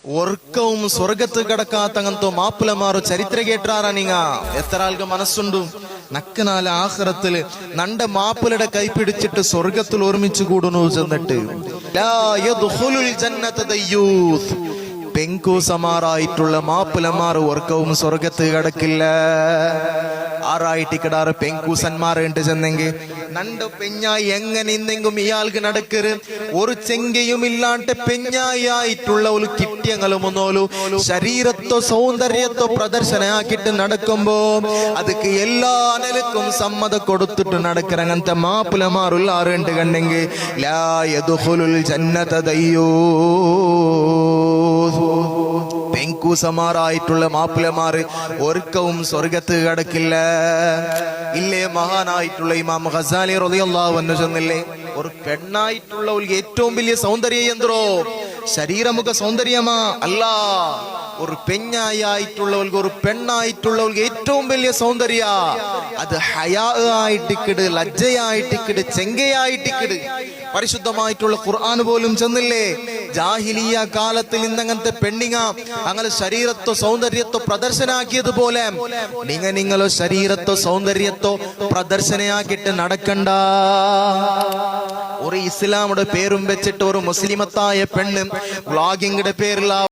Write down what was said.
ഒർക്കവും സ്വർഗത്ത് കിടക്കാത്തങ്ങനത്തോ മാപ്പിളമാറു ചരിത്ര കേട്ടാറാ നിങ്ങ എത്ര ആൾക്ക് മനസ്സുണ്ടു നക്കനാല ആഖിറത്തില് നണ്ട മാപ്പിളുടെ കൈപിടിച്ചിട്ട് സ്വർഗത്തിൽ ഓർമ്മിച്ചു കൂടുന്നു ചെന്നിട്ട് ലാ യദ്ഖുലുൽ ജന്നത ദയ്യൂസ് പെങ്കൂസമാറായിട്ടുള്ള മാപ്പിളമാർ ഒർക്കവും സ്വർഗത്ത് കിടക്കില്ല. ആറായിട്ട് കിടാറ് പെങ്കൂസന്മാരുണ്ട് ചെന്നെങ്കിൽ നണ്ട് പെഞ്ഞായി എങ്ങനെ ഇന്നെങ്കും ഇയാൾക്ക് നടക്കരുത്. ഒരു ചെങ്കയും ഇല്ലാണ്ട് പെഞ്ഞായി ആയിട്ടുള്ള ഒരു കിട്ടിയങ്ങളും ഒന്നോലു ശരീരത്തോ സൗന്ദര്യത്തോ പ്രദർശനമാക്കിട്ട് നടക്കുമ്പോ അതൊക്കെ എല്ലാ നിലക്കും സമ്മതം കൊടുത്തിട്ട് നടക്കറ അങ്ങനത്തെ മാപ്പിളമാറുള്ള ആറുണ്ട് കണ്ടെങ്കിൽ ലാ യദ്ഖുലുൽ ജന്നത ദയ്യൂസ് പെങ്കൂസമാറായിട്ടുള്ള മാപ്പിളമാര് ഒർക്കവും സ്വർഗത്ത് കടക്കില്ല. ഇല്ലേ മഹാനായിട്ടുള്ള ഇമാം ഖസാലി റളിയല്ലാഹു അൻഹു ചെന്നില്ലേ ഒരു പെണ്ണായിട്ടുള്ള ഏറ്റവും വലിയ സൗന്ദര്യം എന്തോ ശരീരമുഖ സൗന്ദര്യമാ അല്ല, ഒരു പെഞ്ഞായിട്ടുള്ളവർക്ക് ഒരു പെണ്ണായിട്ടുള്ളവർക്ക് ഏറ്റവും വലിയ സൗന്ദര്യ അത് ഹയാ ആയിട്ടിക്കിട്, ലജ്ജയായിട്ടിക്കിട്, ചെങ്കയായിട്ടിക്കിട്. പരിശുദ്ധമായിട്ടുള്ള ഖുർആൻ പോലും ചെന്നില്ലേ ജാഹിലിയ കാലത്തിൽ ഇന്നങ്ങനത്തെ പെണ്ണിങ്ങ അങ്ങനെ ശരീരത്തോ സൗന്ദര്യത്തോ പ്രദർശനാക്കിയതുപോലെ നിങ്ങളോ ശരീരത്തോ സൗന്ദര്യത്തോ പ്രദർശനയാക്കിയിട്ട് നടക്കണ്ട. ഒരു ഇസ്ലാമുടെ പേരും വെച്ചിട്ട് ഒരു മുസ്ലിമത്തായ പെണ്ണ് വ്ളോഗിങ്ങിന്റെ പേരിൽ